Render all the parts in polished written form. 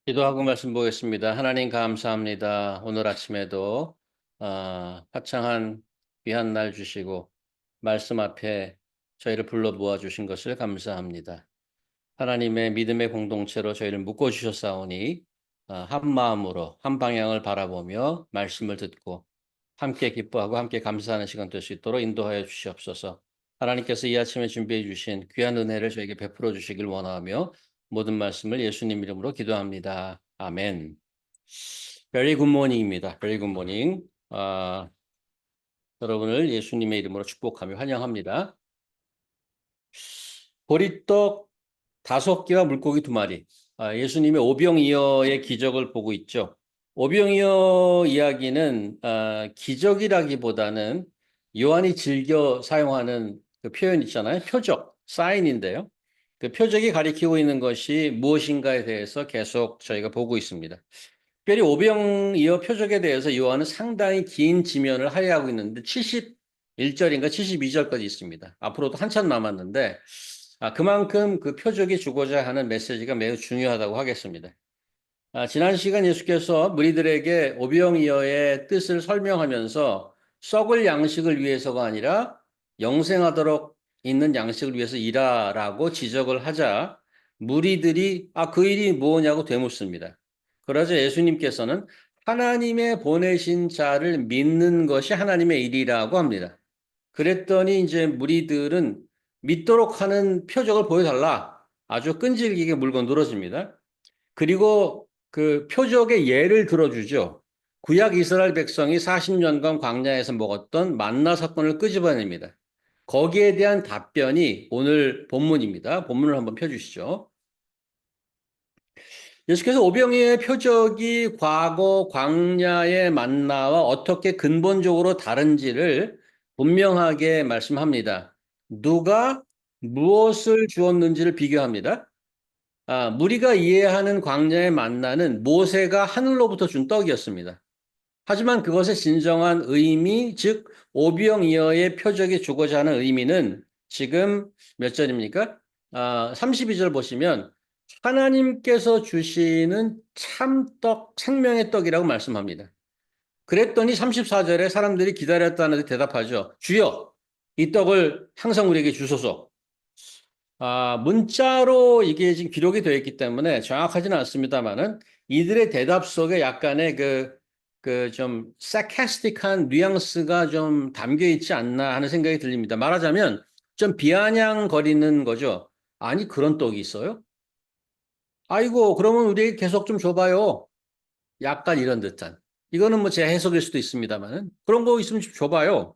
기도하고 말씀 보겠습니다. 하나님 감사합니다. 오늘 아침에도 화창한 귀한 날 주시고 말씀 앞에 저희를 불러 모아 주신 것을 감사합니다. 하나님의 믿음의 공동체로 저희를 묶어 주셨사오니 한 마음으로 한 방향을 바라보며 말씀을 듣고 함께 기뻐하고 함께 감사하는 시간 될 수 있도록 인도하여 주시옵소서. 하나님께서 이 아침에 준비해 주신 귀한 은혜를 저에게 베풀어 주시길 원하며 모든 말씀을 예수님 이름으로 기도합니다. 아멘. Very good morning입니다. Very good morning. 여러분을 예수님의 이름으로 축복하며 환영합니다. 보리떡 5개와 물고기 2마리. 예수님의 오병이어의 기적을 보고 있죠. 오병이어 이야기는 기적이라기보다는 요한이 즐겨 사용하는 그 표현 있잖아요. 표적, 사인인데요. 그 표적이 가리키고 있는 것이 무엇인가에 대해서 계속 저희가 보고 있습니다. 특별히 오병이어 표적에 대해서 요한은 상당히 긴 지면을 할애하고 있는데 71절인가 72절까지 있습니다. 앞으로도 한참 남았는데 그만큼 그 표적이 주고자 하는 메시지가 매우 중요하다고 하겠습니다. 지난 시간 예수께서 무리들에게 오병이어의 뜻을 설명하면서 썩을 양식을 위해서가 아니라 영생하도록 있는 양식을 위해서 일하라고 지적을 하자 무리들이 그 일이 뭐냐고 되묻습니다. 그러자 예수님께서는 하나님의 보내신 자를 믿는 것이 하나님의 일이라고 합니다. 그랬더니 이제 무리들은 믿도록 하는 표적을 보여달라. 아주 끈질기게 물고 늘어집니다. 그리고 그 표적의 예를 들어주죠. 구약 이스라엘 백성이 40년간 광야에서 먹었던 만나 사건을 끄집어냅니다. 거기에 대한 답변이 오늘 본문입니다. 본문을 한번 펴주시죠. 예수께서 오병이어의 표적이 과거 광야의 만나와 어떻게 근본적으로 다른지를 분명하게 말씀합니다. 누가 무엇을 주었는지를 비교합니다. 우리가 이해하는 광야의 만나는 모세가 하늘로부터 준 떡이었습니다. 하지만 그것의 진정한 의미, 즉 오병이어의 표적이 주고자 하는 의미는 지금 몇 절입니까? 32절 보시면 하나님께서 주시는 참떡, 생명의 떡이라고 말씀합니다. 그랬더니 34절에 사람들이 기다렸다는 데 대답하죠. 주여, 이 떡을 항상 우리에게 주소서. 문자로 이게 지금 기록이 되어 있기 때문에 정확하지는 않습니다만은 이들의 대답 속에 약간의 좀 sarcastic한 뉘앙스가 좀 담겨 있지 않나 하는 생각이 들립니다. 말하자면 좀 비아냥거리는 거죠. 아니, 그런 떡이 있어요? 아이고, 그러면 우리에게 계속 좀 줘봐요. 약간 이런 듯한. 이거는 뭐 제 해석일 수도 있습니다만은 그런 거 있으면 좀 줘봐요.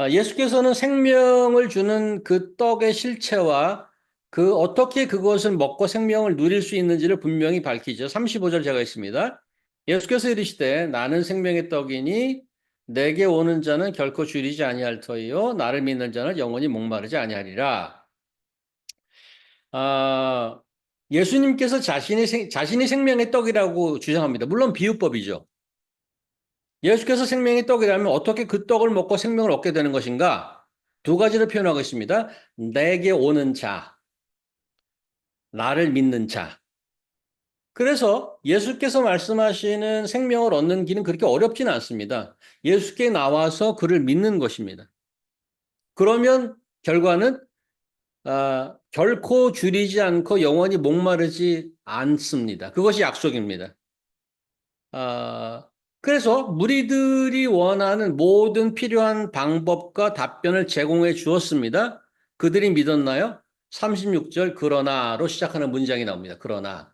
예수께서는 생명을 주는 그 떡의 실체와 그 어떻게 그것을 먹고 생명을 누릴 수 있는지를 분명히 밝히죠. 35절 제가 있습니다. 예수께서 이르시되 나는 생명의 떡이니 내게 오는 자는 결코 줄이지 아니할 터이요 나를 믿는 자는 영원히 목마르지 아니하리라. 아, 예수님께서 자신이 생명의 떡이라고 주장합니다. 물론 비유법이죠. 예수께서 생명의 떡이라면 어떻게 그 떡을 먹고 생명을 얻게 되는 것인가? 2가지로 표현하고 있습니다. 내게 오는 자, 나를 믿는 자. 그래서 예수께서 말씀하시는 생명을 얻는 길은 그렇게 어렵지는 않습니다. 예수께 나와서 그를 믿는 것입니다. 그러면 결과는 결코 줄이지 않고 영원히 목마르지 않습니다. 그것이 약속입니다. 아, 그래서 무리들이 원하는 모든 필요한 방법과 답변을 제공해 주었습니다. 그들이 믿었나요? 36절 그러나로 시작하는 문장이 나옵니다. 그러나.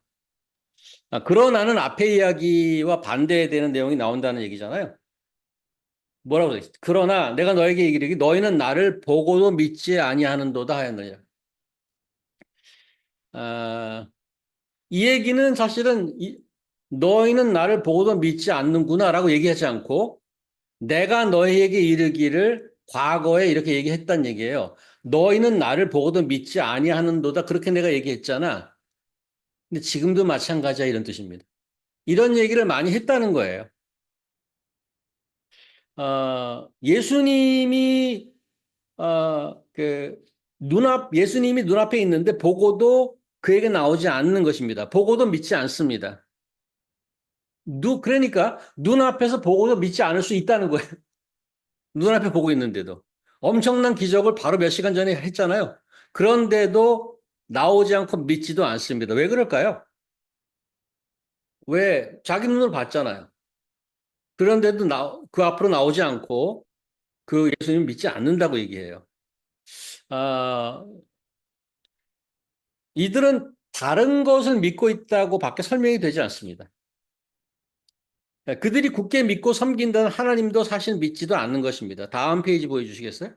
그러나는 앞에 이야기와 반대되는 내용이 나온다는 얘기잖아요. 뭐라고 되어 있어요? 그러나 내가 너에게 이르기 너희는 나를 보고도 믿지 아니하는도다 하였느니라. 아, 이 얘기는 사실은 너희는 나를 보고도 믿지 않는구나라고 얘기하지 않고 내가 너희에게 이르기를 과거에 이렇게 얘기했단 얘기예요. 너희는 나를 보고도 믿지 아니하는도다. 그렇게 내가 얘기했잖아. 근데 지금도 마찬가지야 이런 뜻입니다. 이런 얘기를 많이 했다는 거예요. 예수님이 예수님이 눈앞에 있는데 보고도 그에게 나오지 않는 것입니다. 보고도 믿지 않습니다. 그러니까 눈앞에서 보고도 믿지 않을 수 있다는 거예요. 눈앞에 보고 있는데도. 엄청난 기적을 바로 몇 시간 전에 했잖아요. 그런데도 나오지 않고 믿지도 않습니다. 왜 그럴까요? 왜? 자기 눈으로 봤잖아요. 그런데도 그 앞으로 나오지 않고 그 예수님 믿지 않는다고 얘기해요. 아, 이들은 다른 것을 믿고 있다고 밖에 설명이 되지 않습니다. 그들이 굳게 믿고 섬긴다는 하나님도 사실 믿지도 않는 것입니다. 다음 페이지 보여주시겠어요?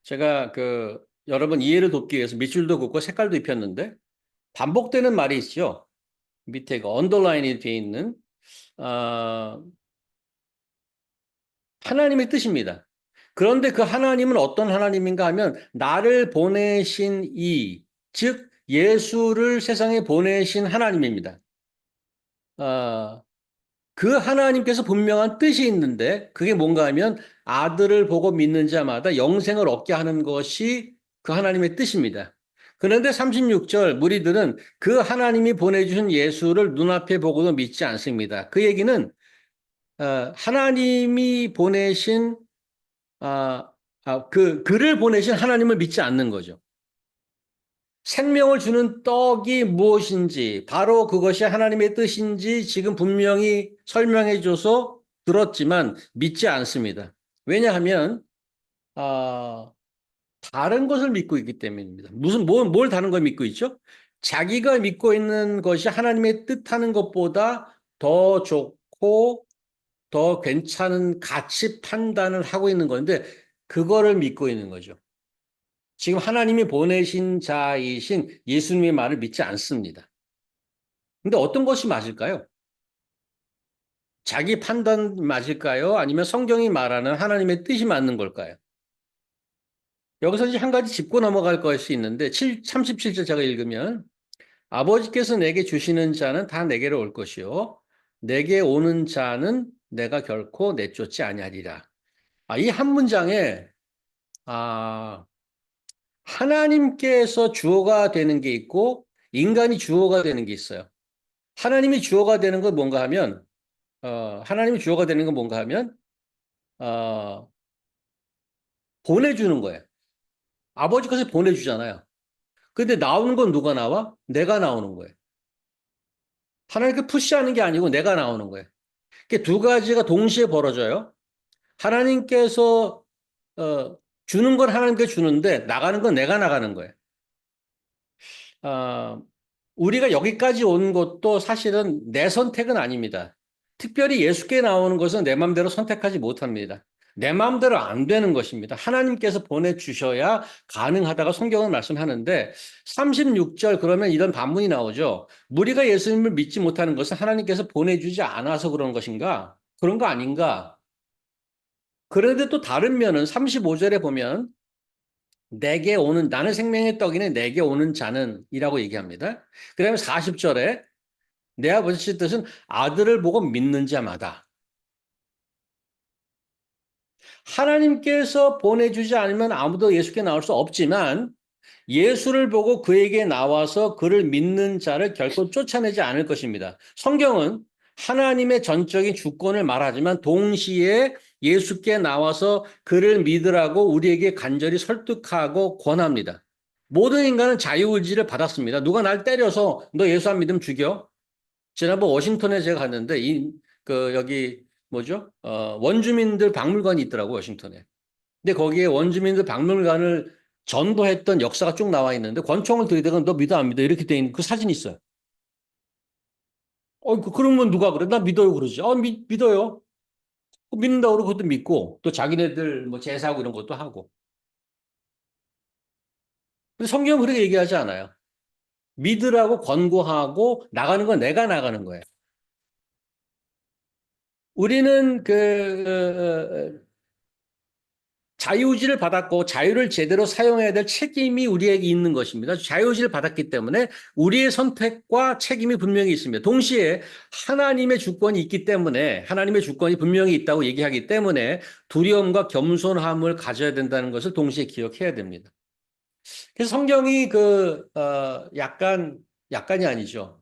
제가 여러분 이해를 돕기 위해서 밑줄도 긋고 색깔도 입혔는데 반복되는 말이 있죠. 밑에 언더라인이 되어 있는 어, 하나님의 뜻입니다. 그런데 그 하나님은 어떤 하나님인가 하면 나를 보내신 즉 예수를 세상에 보내신 하나님입니다. 어, 그 하나님께서 분명한 뜻이 있는데 그게 뭔가 하면 아들을 보고 믿는 자마다 영생을 얻게 하는 것이 그 하나님의 뜻입니다. 그런데 36절 무리들은 그 하나님이 보내주신 예수를 눈앞에 보고도 믿지 않습니다. 그 얘기는 하나님이 보내신 그를 보내신 하나님을 믿지 않는 거죠. 생명을 주는 떡이 무엇인지, 바로 그것이 하나님의 뜻인지 지금 분명히 설명해 줘서 들었지만 믿지 않습니다. 왜냐하면, 아, 다른 것을 믿고 있기 때문입니다. 뭘 다른 걸 믿고 있죠? 자기가 믿고 있는 것이 하나님의 뜻하는 것보다 더 좋고 더 괜찮은 가치 판단을 하고 있는 건데, 그거를 믿고 있는 거죠. 지금 하나님이 보내신 자이신 예수님의 말을 믿지 않습니다. 근데 어떤 것이 맞을까요? 자기 판단 맞을까요? 아니면 성경이 말하는 하나님의 뜻이 맞는 걸까요? 여기서 이제 한 가지 짚고 넘어갈 것이 있는데 37절 제가 읽으면 아버지께서 내게 주시는 자는 다 내게로 올 것이요 내게 오는 자는 내가 결코 내쫓지 아니하리라. 이 한 문장에 아, 하나님께서 주어가 되는 게 있고 인간이 주어가 되는 게 있어요. 하나님이 주어가 되는 건 뭔가 하면 하나님이 주어가 되는 건 뭔가 하면 어, 보내주는 거예요. 아버지께서 보내주잖아요. 근데 나오는 건 누가 나와? 내가 나오는 거예요. 하나님께 푸시하는 게 아니고 내가 나오는 거예요. 이렇게 두 가지가 동시에 벌어져요. 하나님께서 주는 건 하나님께 주는데 나가는 건 내가 나가는 거예요. 어, 우리가 여기까지 온 것도 사실은 내 선택은 아닙니다. 특별히 예수께 나오는 것은 내 마음대로 선택하지 못합니다. 내 마음대로 안 되는 것입니다. 하나님께서 보내주셔야 가능하다가 성경은 말씀하는데 36절 그러면 이런 반문이 나오죠. 우리가 예수님을 믿지 못하는 것은 하나님께서 보내주지 않아서 그런 것인가? 그런 거 아닌가? 그런데 또 다른 면은 35절에 보면 내게 오는 나는 생명의 떡이네 내게 오는 자는 이라고 얘기합니다. 그다음에 40절에 내 아버지 뜻은 아들을 보고 믿는 자마다 하나님께서 보내주지 않으면 아무도 예수께 나올 수 없지만 예수를 보고 그에게 나와서 그를 믿는 자를 결코 쫓아내지 않을 것입니다. 성경은 하나님의 전적인 주권을 말하지만 동시에 예수께 나와서 그를 믿으라고 우리에게 간절히 설득하고 권합니다. 모든 인간은 자유의지를 받았습니다. 누가 날 때려서 너 예수 안 믿으면 죽여. 지난번 워싱턴에 제가 갔는데 여기 뭐죠? 원주민들 박물관이 있더라고 워싱턴에. 근데 거기에 원주민들 박물관을 전도했던 역사가 쭉 나와 있는데 권총을 들이대고 너 믿어 안 믿어 이렇게 돼 있는 그 사진이 있어요. 그러면 누가 그래? 나 믿어요 그러지. 믿어요. 믿는다고 그러고 그것도 믿고 또 자기네들 뭐 제사하고 이런 것도 하고. 근데 성경은 그렇게 얘기하지 않아요. 믿으라고 권고하고 나가는 건 내가 나가는 거예요. 우리는 자유의지를 받았고 자유를 제대로 사용해야 될 책임이 우리에게 있는 것입니다. 자유의지를 받았기 때문에 우리의 선택과 책임이 분명히 있습니다. 동시에 하나님의 주권이 있기 때문에 하나님의 주권이 분명히 있다고 얘기하기 때문에 두려움과 겸손함을 가져야 된다는 것을 동시에 기억해야 됩니다. 그래서 성경이 약간이 아니죠.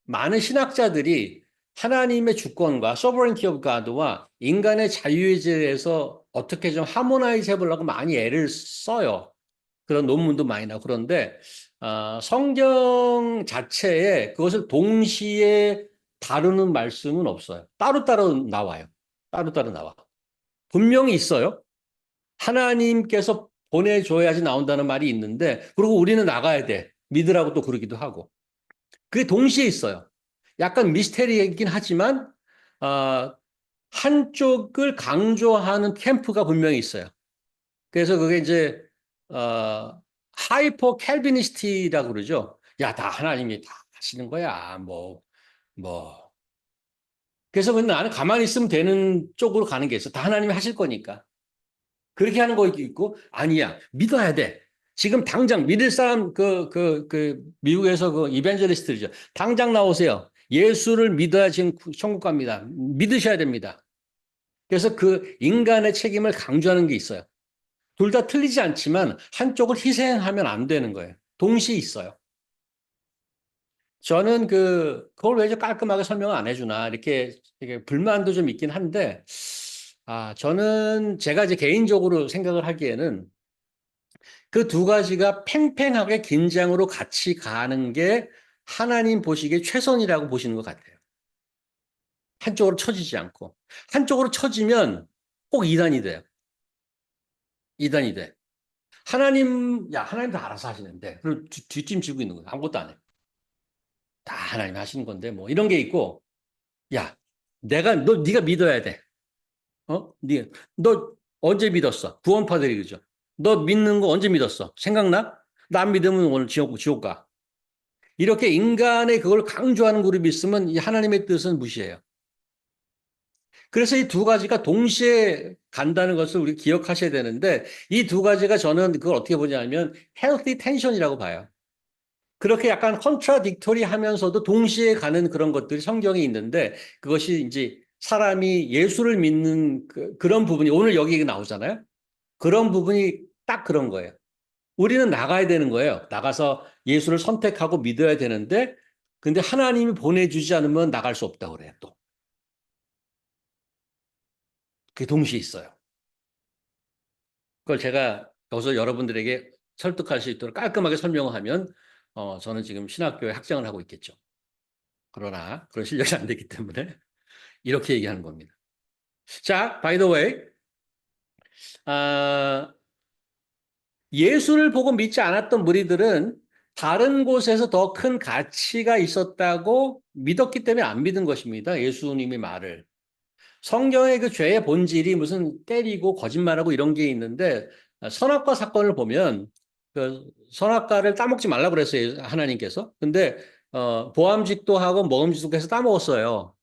많은 신학자들이 하나님의 주권과 sovereignty of God와 인간의 자유의지에서 어떻게 좀 하모나이즈 해보려고 많이 애를 써요. 그런 논문도 많이 나고 그런데 성경 자체에 그것을 동시에 다루는 말씀은 없어요. 따로따로 나와요. 따로따로 나와. 분명히 있어요. 하나님께서 보내줘야지 나온다는 말이 있는데, 그리고 우리는 나가야 돼. 믿으라고 또 그러기도 하고. 그게 동시에 있어요. 약간 미스테리이긴 하지만, 아, 한쪽을 강조하는 캠프가 분명히 있어요. 그래서 그게 이제, 하이퍼 캘비니스트라고 그러죠. 야, 다 하나님이 다 하시는 거야. 뭐. 그래서 나는 가만히 있으면 되는 쪽으로 가는 게 있어. 다 하나님이 하실 거니까. 그렇게 하는 거 있고, 아니야. 믿어야 돼. 지금 당장 믿을 사람, 미국에서 그 이벤젤리스트죠. 당장 나오세요. 예수를 믿어야 지금 천국 갑니다. 믿으셔야 됩니다. 그래서 그 인간의 책임을 강조하는 게 있어요. 둘 다 틀리지 않지만 한쪽을 희생하면 안 되는 거예요. 동시에 있어요. 저는 그걸 왜 이렇게 깔끔하게 설명을 안 해주나, 이렇게 불만도 좀 있긴 한데, 저는 제가 이제 개인적으로 생각을 하기에는 그 두 가지가 팽팽하게 긴장으로 같이 가는 게 하나님 보시기에 최선이라고 보시는 것 같아요. 한쪽으로 처지지 않고. 한쪽으로 처지면 꼭 이단이 돼요. 이단이 돼. 하나님도 알아서 하시는데, 그리고 뒷짐 지고 있는 거예요. 아무것도 안 해요. 다 하나님 하시는 건데, 뭐, 이런 게 있고, 야, 네가 믿어야 돼. 너 언제 믿었어? 구원파들이 그죠? 너 믿는 거 언제 믿었어? 생각나? 나 안 믿으면 오늘 지옥 가. 이렇게 인간의 그걸 강조하는 그룹이 있으면 이 하나님의 뜻은 무시해요. 그래서 이 두 가지가 동시에 간다는 것을 우리 기억하셔야 되는데 이 두 가지가 저는 그걸 어떻게 보냐면 healthy tension이라고 봐요. 그렇게 약간 컨트라딕토리 하면서도 동시에 가는 그런 것들이 성경에 있는데 그것이 이제 사람이 예수를 믿는 그런 부분이 오늘 여기 나오잖아요. 그런 부분이 딱 그런 거예요. 우리는 나가야 되는 거예요. 나가서 예수를 선택하고 믿어야 되는데 근데 하나님이 보내주지 않으면 나갈 수 없다고 그래요. 또. 그게 동시에 있어요. 그걸 제가 여기서 여러분들에게 설득할 수 있도록 깔끔하게 설명을 하면 저는 지금 신학교에 학장을 하고 있겠죠. 그러나 그런 실력이 안 되기 때문에 이렇게 얘기하는 겁니다. 자, by the way, 아, 예수를 보고 믿지 않았던 무리들은 다른 곳에서 더 큰 가치가 있었다고 믿었기 때문에 안 믿은 것입니다. 예수님의 말을. 성경의 그 죄의 본질이 무슨 때리고 거짓말하고 이런 게 있는데 선악과 사건을 보면 그 선악과를 따먹지 말라고 그랬어요. 하나님께서. 근데 보암직도 하고 먹음직도 해서 따먹었어요.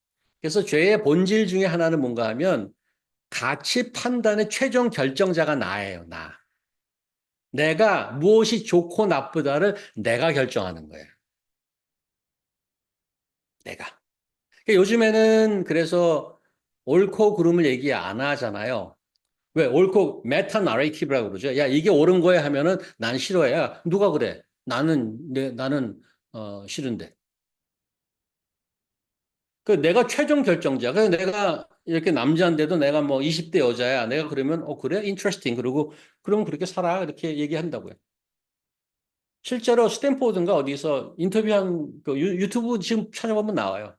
그래서 죄의 본질 중에 하나는 뭔가 하면 가치 판단의 최종 결정자가 나예요. 나. 내가 무엇이 좋고 나쁘다를 내가 결정하는 거예요. 내가. 그러니까 요즘에는 그래서 옳고 그름을 얘기 안 하잖아요. 왜? 옳고 메타 나레이티브라고 그러죠. 야, 이게 옳은 거야 하면은 난 싫어해. 야, 누가 그래? 나는 싫은데. 내가 최종 결정자. 그래서 내가 이렇게 남자인데도 내가 뭐 20대 여자야. 내가 그러면 그래? 인터레스팅. 그러고 그러면 그렇게 살아. 이렇게 얘기한다고요. 실제로 스탠포드인가 어디서 인터뷰한 그 유튜브 지금 찾아보면 나와요.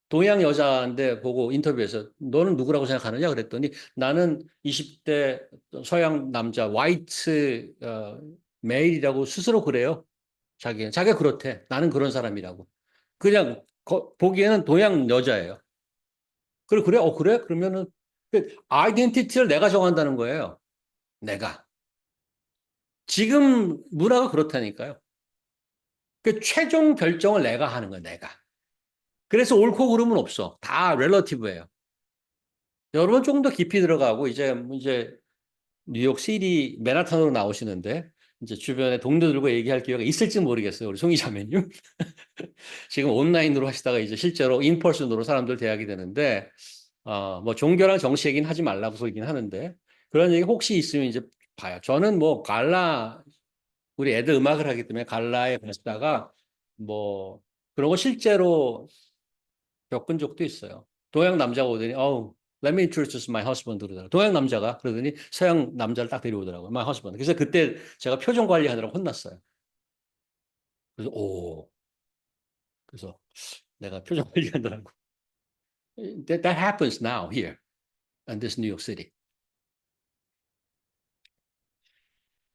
동양 여자인데 보고 인터뷰에서 너는 누구라고 생각하느냐 그랬더니 나는 20대 서양 남자 화이트 메일이라고 스스로 그래요. 자기가 그렇대. 나는 그런 사람이라고. 그냥 보기에는 동양 여자예요. 그래? 그래? 그러면은 아이덴티티를 내가 정한다는 거예요. 내가. 지금 문화가 그렇다니까요. 최종 결정을 내가 하는 거야, 내가. 그래서 옳고 그름은 없어. 다 렐러티브예요. 여러분 조금 더 깊이 들어가고 이제 뉴욕 시리 맨하탄으로 나오시는데 이제 주변에 동료들과 얘기할 기회가 있을지 모르겠어요. 우리 송이 자매님. 지금 온라인으로 하시다가 이제 실제로 인퍼슨으로 사람들 대하게 되는데 뭐 종교랑 정치 얘기는 하지 말라고 소리긴 하는데 그런 얘기 혹시 있으면 이제 봐요. 저는 뭐 갈라 우리 애들 음악을 하기 때문에 갈라에 갔다가 뭐 그런 거 실제로 겪은 적도 있어요. 동양 남자가 오더니 let me introduce my husband 그러더라고요. 동양 남자가 그러더니 서양 남자를 딱 데려오더라고요. my husband. 그래서 그때 제가 표정 관리하느라고 혼났어요. 그래서 그래서 내가 표정 관리하느라고 that happens now here in this New York City.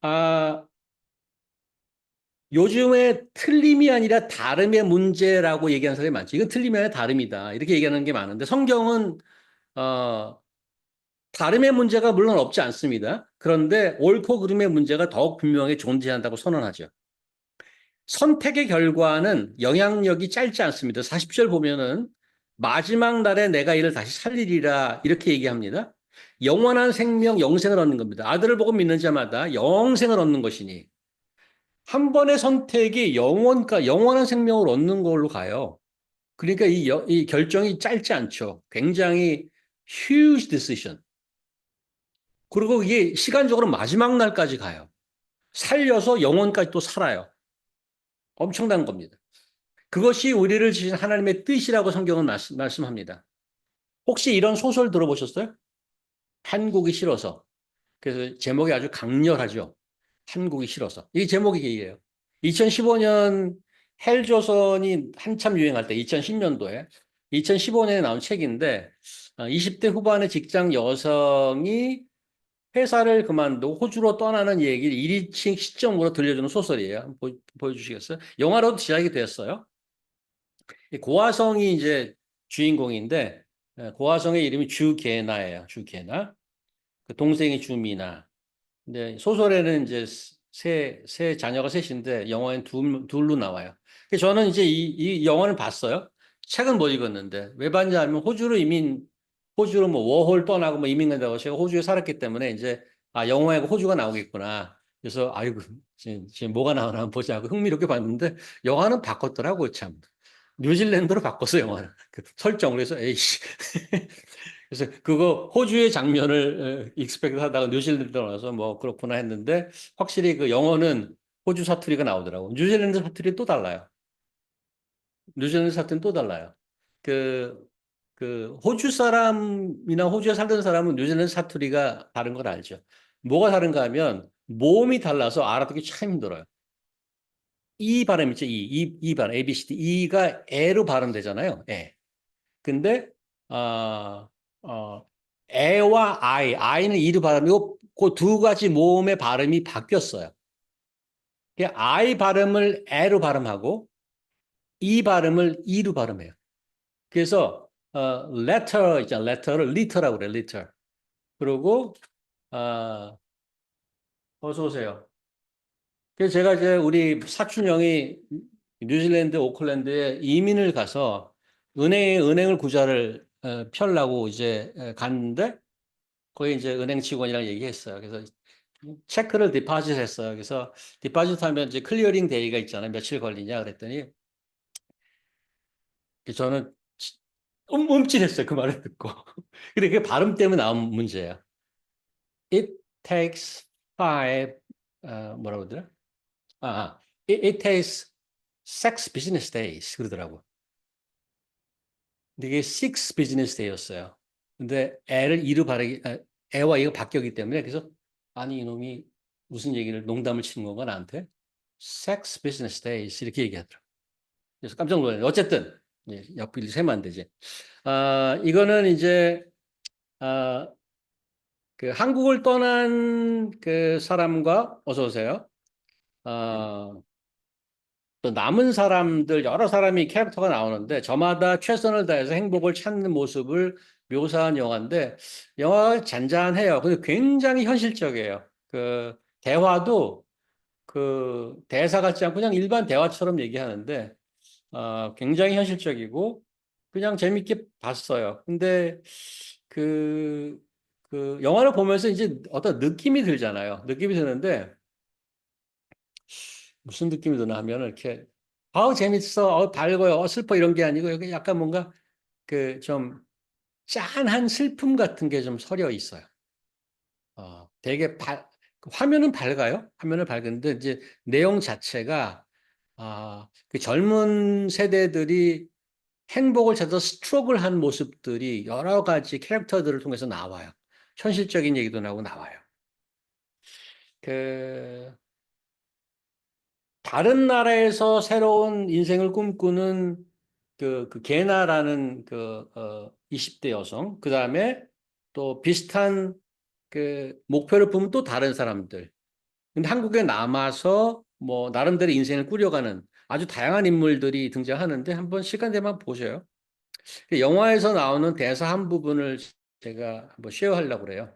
아, 요즘에 틀림이 아니라 다름의 문제라고 얘기하는 사람이 많죠. 이건 틀림이 아니라 다름이다. 이렇게 얘기하는 게 많은데 성경은 어, 다름의 문제가 물론 없지 않습니다. 그런데 옳고 그름의 문제가 더욱 분명히 존재한다고 선언하죠. 선택의 결과는 영향력이 짧지 않습니다. 40절 보면은 마지막 날에 내가 이를 다시 살리리라 이렇게 얘기합니다. 영원한 생명, 영생을 얻는 겁니다. 아들을 보고 믿는 자마다 영생을 얻는 것이니 한 번의 선택이 영원한 생명을 얻는 걸로 가요. 그러니까 이 결정이 짧지 않죠. 굉장히 huge decision. 그리고 이게 시간적으로 마지막 날까지 가요. 살려서 영원까지 또 살아요. 엄청난 겁니다. 그것이 우리를 지신 하나님의 뜻이라고 성경은 말씀합니다. 혹시 이런 소설 들어보셨어요? 한국이 싫어서. 그래서 제목이 아주 강렬하죠. 한국이 싫어서. 이 제목이 이게요. 2015년 헬조선이 한참 유행할 때 2010년도에 2015년에 나온 책인데 20대 후반의 직장 여성이 회사를 그만두고 호주로 떠나는 얘기를 1인칭 시점으로 들려주는 소설이에요. 보여주시겠어요? 영화로도 제작이 됐어요. 고화성이 이제 주인공인데 고화성의 이름이 주계나예요. 주계나. 그 동생이 주미나. 근데 소설에는 이제 세 자녀가 셋인데 영화엔 둘로 나와요. 그래서 저는 이제 이 영화를 봤어요. 책은 못 읽었는데 왜 봤냐면 호주로 뭐 워홀 떠나고 뭐 이민 간다고 제가 호주에 살았기 때문에 이제 영화에 호주가 나오겠구나. 그래서 아이고 지금 뭐가 나오나 한번 보자고 흥미롭게 봤는데 영화는 바꿨더라고요 참. 뉴질랜드로 바꿨어 영화는 그 설정을 해서 에이씨 그래서 그거 호주의 장면을 익스펙트 하다가 뉴질랜드 나와서 뭐 그렇구나 했는데 확실히 그 영어는 호주 사투리가 나오더라고. 뉴질랜드 사투리 또 달라요. 뉴질랜드 사투리는 또 달라요. 그, 그 호주 사람이나 호주에 살던 사람은 뉴질랜드 사투리가 다른 걸 알죠. 뭐가 다른가 하면 모음이 달라서 알아듣기 참 힘들어요. 이 발음 있죠. 이 발음. ABCD. 이가 에로 발음되잖아요. 에. 근데 에와 아이는 이로 발음이고 그 두 가지 모음의 발음이 바뀌었어요. 아이 발음을 에로 발음하고 이 발음을 이로 발음해요. 그래서 letter 있잖아, letter를 litter라고 그래, litter. 그리고 어, 어서 오세요. 그래서 제가 이제 우리 사촌 형이 뉴질랜드 오클랜드에 이민을 가서 은행을 구자를 펴려고 이제 갔는데 거기 이제 은행 직원이랑 얘기했어요. 그래서 체크를 디파짓 했어요. 그래서 디파짓 하면 이제 클리어링 데이가 있잖아요. 며칠 걸리냐 그랬더니 저는 움찔했어요. 그 말을 듣고. 근데 그게 발음 때문에 나온 문제예요. It takes five 뭐라고 그러더라? it takes six business days 그러더라고. 근데 이게 six business day였어요. 근데 애와 이가 바뀌었기 때문에 그래서 아니 이놈이 무슨 얘기를 농담을 치는 건가 나한테? Sex business days 이렇게 얘기하더라고. 그래서 깜짝 놀랐네. 어쨌든 옆길이 세면 안 되지. 이거는 이제 아, 그 한국을 떠난 그 사람과 어서 오세요. 또 남은 사람들 여러 사람이 캐릭터가 나오는데 저마다 최선을 다해서 행복을 찾는 모습을 묘사한 영화인데 영화가 잔잔해요. 근데 굉장히 현실적이에요. 그 대화도 그 대사 같지 않고 그냥 일반 대화처럼 얘기하는데 굉장히 현실적이고 그냥 재밌게 봤어요. 근데 그, 그 영화를 보면서 이제 어떤 느낌이 들잖아요. 느낌이 드는데 무슨 느낌이 드나 하면 이렇게 재밌어, 밝아요, 슬퍼 이런 게 아니고 여기 약간 뭔가 그 좀 짠한 슬픔 같은 게 좀 서려 있어요. 되게 화면은 밝아요. 화면은 밝은데 이제 내용 자체가 그 젊은 세대들이 행복을 찾아 스트럭을 한 모습들이 여러 가지 캐릭터들을 통해서 나와요. 현실적인 얘기도 나오고 나와요. 그 다른 나라에서 새로운 인생을 꿈꾸는 그 게나라는 20대 여성, 그 다음에 또 비슷한 그 목표를 품은 또 다른 사람들. 근데 한국에 남아서 뭐 나름대로 인생을 꾸려가는 아주 다양한 인물들이 등장하는데 한번 시간 되면 보셔요. 그 영화에서 나오는 대사 한 부분을 제가 한번 쉐어하려고 그래요.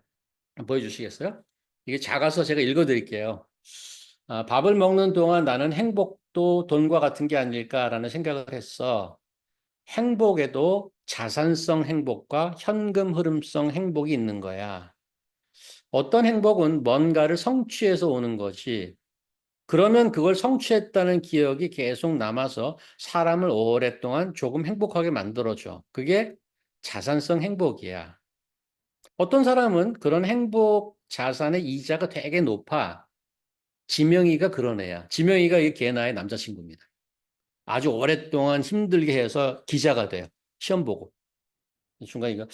보여주시겠어요? 이게 작아서 제가 읽어드릴게요. 밥을 먹는 동안 나는 행복도 돈과 같은 게 아닐까라는 생각을 했어. 행복에도 자산성 행복과 현금 흐름성 행복이 있는 거야. 어떤 행복은 뭔가를 성취해서 오는 거지. 그러면 그걸 성취했다는 기억이 계속 남아서 사람을 오랫동안 조금 행복하게 만들어줘. 그게 자산성 행복이야. 어떤 사람은 그런 행복 자산의 이자가 되게 높아. 지명이가 그런 애야. 지명이가 이 걔나의 남자친구입니다. 아주 오랫동안 힘들게 해서 기자가 돼요. 시험 보고. 중간 이거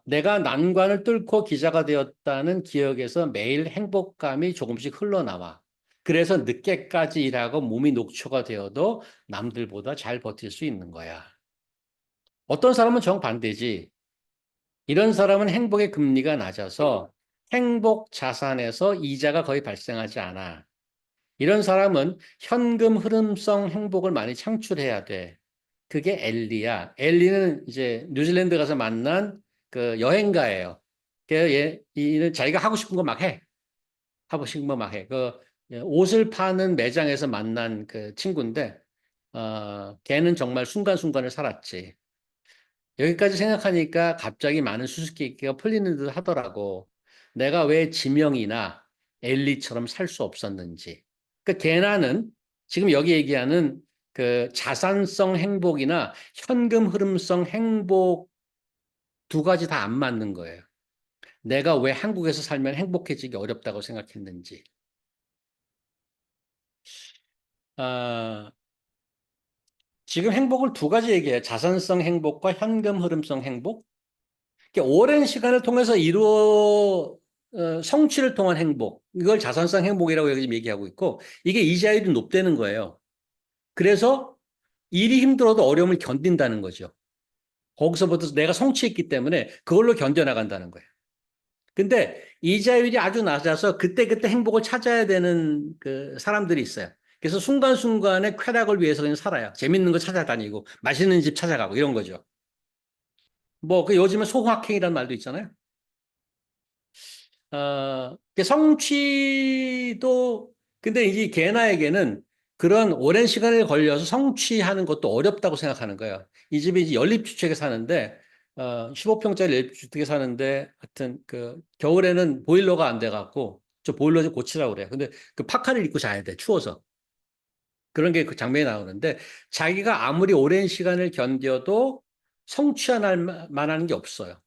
내가 난관을 뚫고 기자가 되었다는 기억에서 매일 행복감이 조금씩 흘러나와. 그래서 늦게까지 일하고 몸이 녹초가 되어도 남들보다 잘 버틸 수 있는 거야. 어떤 사람은 정반대지. 이런 사람은 행복의 금리가 낮아서 행복 자산에서 이자가 거의 발생하지 않아. 이런 사람은 현금 흐름성 행복을 많이 창출해야 돼. 그게 엘리야. 엘리는 이제 뉴질랜드 가서 만난 그 여행가예요. 이는 자기가 하고 싶은 거 막 해. 하고 싶은 거 막 해. 옷을 파는 매장에서 만난 그 친구인데, 걔는 정말 순간순간을 살았지. 여기까지 생각하니까 갑자기 많은 수수께끼가 풀리는 듯 하더라고. 내가 왜 지명이나 엘리처럼 살 수 없었는지. 그러니까 걔나는 지금 여기 얘기하는 그 자산성 행복이나 현금 흐름성 행복 두 가지 다 안 맞는 거예요. 내가 왜 한국에서 살면 행복해지기 어렵다고 생각했는지. 아, 지금 행복을 두 가지 얘기해요. 자산성 행복과 현금 흐름성 행복. 오랜 시간을 통해서 성취를 통한 행복. 이걸 자산성 행복이라고 지금 얘기하고 있고, 이게 이자율이 높다는 거예요. 그래서 일이 힘들어도 어려움을 견딘다는 거죠. 거기서부터 내가 성취했기 때문에 그걸로 견뎌나간다는 거예요. 근데 이자율이 아주 낮아서 그때그때 행복을 찾아야 되는 그 사람들이 있어요. 그래서 순간순간의 쾌락을 위해서 그냥 살아요. 재밌는 거 찾아다니고, 맛있는 집 찾아가고, 이런 거죠. 그 요즘에 소확행이라는 말도 있잖아요. 성취도, 근데 이 개나에게는 그런 오랜 시간을 걸려서 성취하는 것도 어렵다고 생각하는 거예요. 이 집이 이제 연립주택에 사는데, 15평짜리 연립주택에 사는데, 하여튼, 겨울에는 보일러가 안 돼갖고, 저 보일러 좀 고치라고 그래요. 근데 그 파카를 입고 자야 돼, 추워서. 그런 게 그 장면이 나오는데, 자기가 아무리 오랜 시간을 견뎌도 성취할 만한 게 없어요.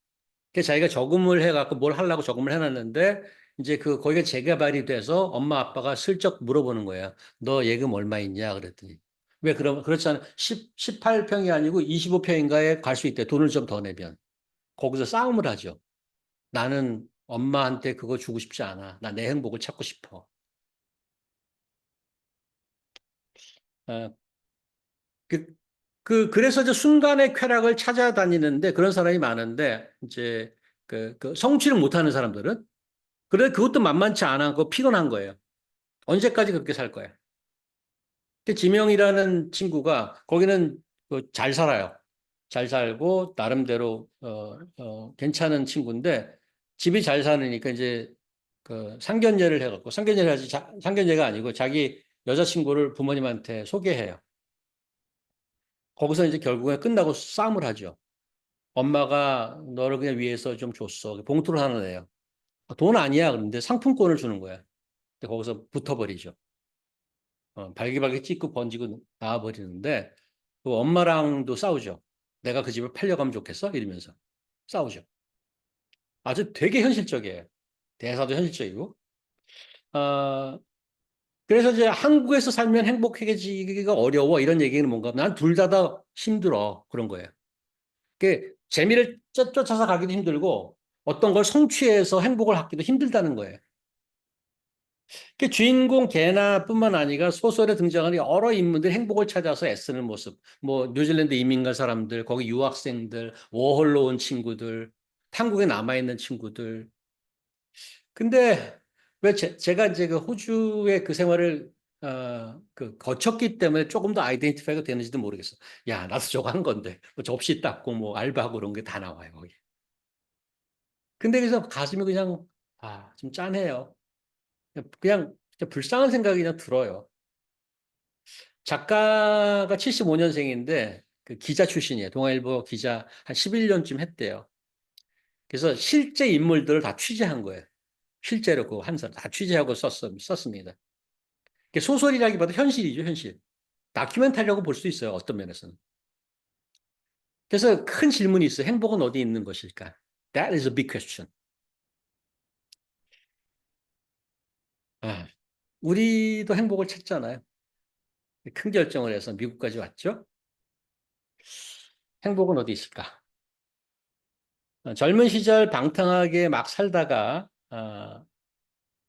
그래서 자기가 저금을 해갖고 뭘 하려고 저금을 해놨는데 이제 거기가 재개발이 돼서 엄마 아빠가 슬쩍 물어보는 거야. 너 예금 얼마 있냐? 그랬더니 왜 그렇잖아. 18평이 아니고 25평인가에 갈 수 있대. 돈을 좀 더 내면. 거기서 싸움을 하죠. 나는 엄마한테 그거 주고 싶지 않아. 나 내 행복을 찾고 싶어. 어, 그, 그래서 이제 순간의 쾌락을 찾아다니는데 그런 사람이 많은데 이제 그 성취를 못하는 사람들은 그래, 그것도 만만치 않았고 피곤한 거예요. 언제까지 그렇게 살 거야? 근데 지명이라는 친구가 거기는 잘 살아요. 잘 살고 나름대로 괜찮은 친구인데 집이 잘 사니까 이제 상견례를 해갖고 상견례를 하지 상견례가 아니고 자기 여자친구를 부모님한테 소개해요. 거기서 이제 결국에 끝나고 싸움을 하죠. 엄마가 너를 그냥 위해서 좀 줬어. 봉투를 하나 내요. 돈 아니야. 그런데 상품권을 주는 거야. 근데 거기서 붙어버리죠. 발기발기 찍고 번지고 나와버리는데 그 엄마랑도 싸우죠. 내가 그 집을 팔려가면 좋겠어? 이러면서 싸우죠. 아주 되게 현실적이에요. 대사도 현실적이고. 어, 그래서 이제 한국에서 살면 행복해지기가 어려워 이런 얘기는 뭔가 난 둘 다 힘들어 그런 거예요. 그 재미를 쫓아서 가기도 힘들고 어떤 걸 성취해서 행복을 갖기도 힘들다는 거예요. 그 주인공 개나 뿐만 아니라 소설에 등장하는 여러 인물들이 행복을 찾아서 애쓰는 모습. 뭐 뉴질랜드 이민 간 사람들, 거기 유학생들, 워홀로 온 친구들, 한국에 남아 있는 친구들. 근데 왜 제가 이제 그 호주의 그 생활을 그 거쳤기 때문에 조금 더 아이덴티파이가 되는지도 모르겠어. 야, 나도 저거 한 건데. 뭐 접시 닦고 뭐 알바하고 그런 게 다 나와요, 거기. 근데 그래서 가슴이 그냥 좀 짠해요. 그냥 불쌍한 생각이 그냥 들어요. 작가가 75년생인데 그 기자 출신이에요. 동아일보 기자 한 11년쯤 했대요. 그래서 실제 인물들을 다 취재한 거예요. 실제로 그 한 사람 다 취재하고 썼습니다. 그게 소설이라기보다 현실이죠, 현실. 다큐멘터리라고 볼 수 있어요, 어떤 면에서는. 그래서 큰 질문이 있어요. 행복은 어디 있는 것일까? That is a big question. 아, 우리도 행복을 찾잖아요. 큰 결정을 해서 미국까지 왔죠. 행복은 어디 있을까? 젊은 시절 방탕하게 막 살다가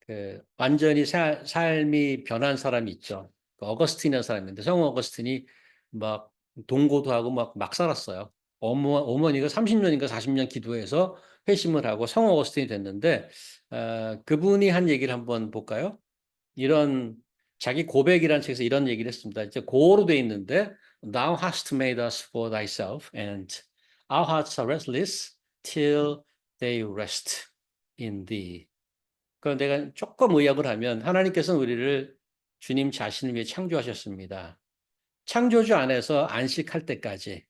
그 완전히 삶이 변한 사람이 있죠. 그 어거스틴이라는 사람인데 성 어거스틴이 막 동고도 하고 막 살았어요. 어머니가 30년인가 40년 기도해서 회심을 하고 성 어거스틴이 됐는데 그분이 한 얘기를 한번 볼까요? 이런 자기 고백이라는 책에서 이런 얘기를 했습니다. 이제 고어로 돼 있는데 Thou hast made us for thyself and our hearts are restless till they rest in thee. 그 내가 조금 의역을 하면 하나님께서는 우리를 주님 자신을 위해 창조하셨습니다. 창조주 안에서 안식할 때까지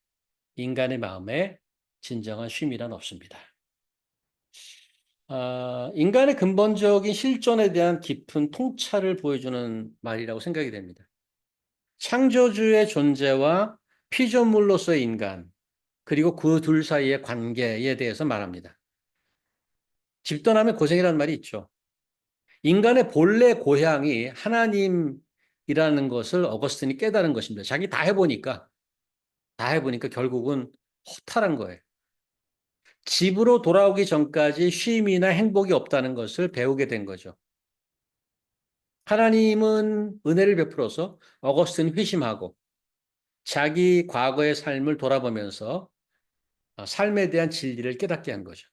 인간의 마음에 진정한 쉼이란 없습니다. 인간의 근본적인 실존에 대한 깊은 통찰을 보여주는 말이라고 생각이 됩니다. 창조주의 존재와 피조물로서의 인간, 그리고 그 둘 사이의 관계에 대해서 말합니다. 집떠남의 고생이라는 말이 있죠. 인간의 본래 고향이 하나님이라는 것을 어거스틴이 깨달은 것입니다. 자기 다 해보니까 결국은 허탈한 거예요. 집으로 돌아오기 전까지 쉼이나 행복이 없다는 것을 배우게 된 거죠. 하나님은 은혜를 베풀어서 어거스틴 회심하고 자기 과거의 삶을 돌아보면서 삶에 대한 진리를 깨닫게 한 거죠.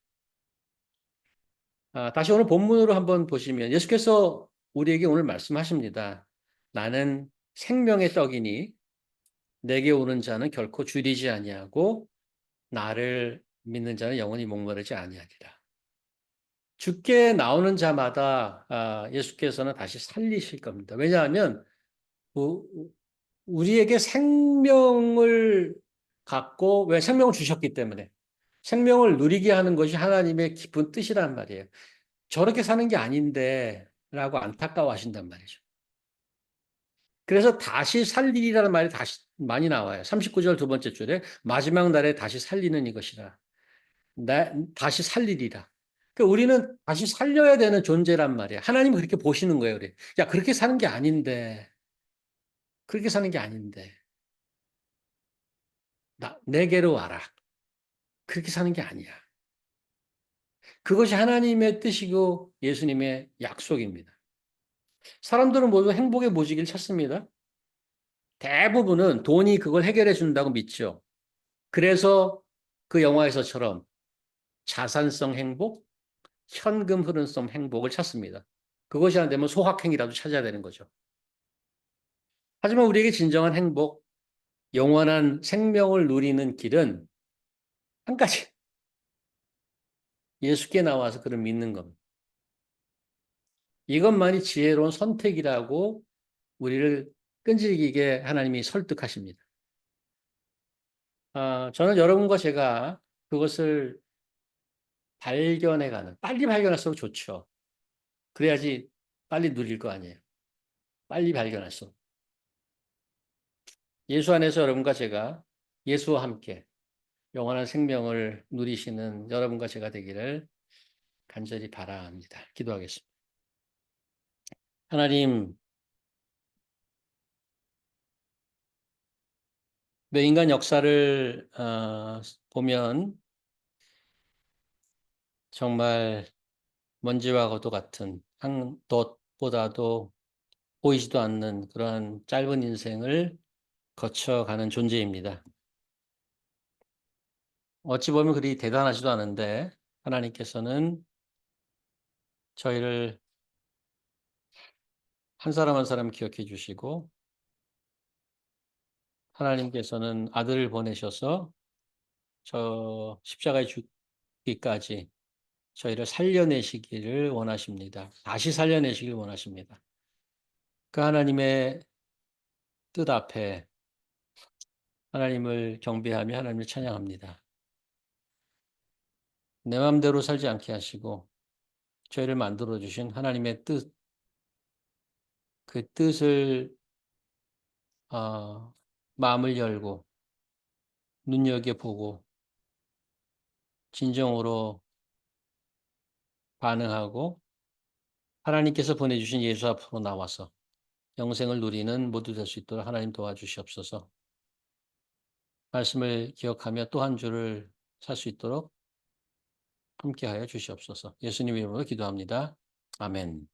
다시 오늘 본문으로 한번 보시면 예수께서 우리에게 오늘 말씀하십니다. 나는 생명의 떡이니 내게 오는 자는 결코 줄이지 아니하고 나를 믿는 자는 영원히 목마르지 아니하리라. 죽게 나오는 자마다 예수께서는 다시 살리실 겁니다. 왜냐하면 우리에게 생명을 갖고 왜 생명을 주셨기 때문에 생명을 누리게 하는 것이 하나님의 깊은 뜻이란 말이에요. 저렇게 사는 게 아닌데 라고 안타까워하신단 말이죠. 그래서 다시 살리리라는 말이 다시 많이 나와요. 39절 두 번째 줄에 마지막 날에 다시 살리는 이것이라. 다시 살리리라. 그러니까 우리는 다시 살려야 되는 존재란 말이에요. 하나님은 그렇게 보시는 거예요. 그래. 야, 그렇게 사는 게 아닌데. 그렇게 사는 게 아닌데. 내게로 와라. 그렇게 사는 게 아니야. 그것이 하나님의 뜻이고 예수님의 약속입니다. 사람들은 모두 행복의 모직을 찾습니다. 대부분은 돈이 그걸 해결해 준다고 믿죠. 그래서 그 영화에서처럼 자산성 행복, 현금 흐름성 행복을 찾습니다. 그것이 안 되면 소확행이라도 찾아야 되는 거죠. 하지만 우리에게 진정한 행복, 영원한 생명을 누리는 길은 한 가지. 예수께 나와서 그를 믿는 겁니다. 이것만이 지혜로운 선택이라고 우리를 끈질기게 하나님이 설득하십니다. 저는 여러분과 제가 그것을 발견해가는, 빨리 발견할수록 좋죠. 그래야지 빨리 누릴 거 아니에요. 빨리 발견할수록. 예수 안에서 여러분과 제가 예수와 함께 영원한 생명을 누리시는 여러분과 제가 되기를 간절히 바랍니다. 기도하겠습니다. 하나님, 내 인간 역사를 보면 정말 먼지와 거도 같은 한 돛보다도 보이지도 않는 그런 짧은 인생을 거쳐가는 존재입니다. 어찌 보면 그리 대단하지도 않은데 하나님께서는 저희를 한 사람 한 사람 기억해 주시고 하나님께서는 아들을 보내셔서 저 십자가에 죽기까지 저희를 살려내시기를 원하십니다. 다시 살려내시기를 원하십니다. 그 하나님의 뜻 앞에 하나님을 경배하며 하나님을 찬양합니다. 내 마음대로 살지 않게 하시고 저희를 만들어 주신 하나님의 뜻, 그 뜻을 마음을 열고 눈여겨보고 진정으로 반응하고 하나님께서 보내주신 예수 앞으로 나와서 영생을 누리는 모두 될 수 있도록 하나님 도와주시옵소서. 말씀을 기억하며 또 한 주를 살 수 있도록 함께하여 주시옵소서. 예수님 이름으로 기도합니다. 아멘.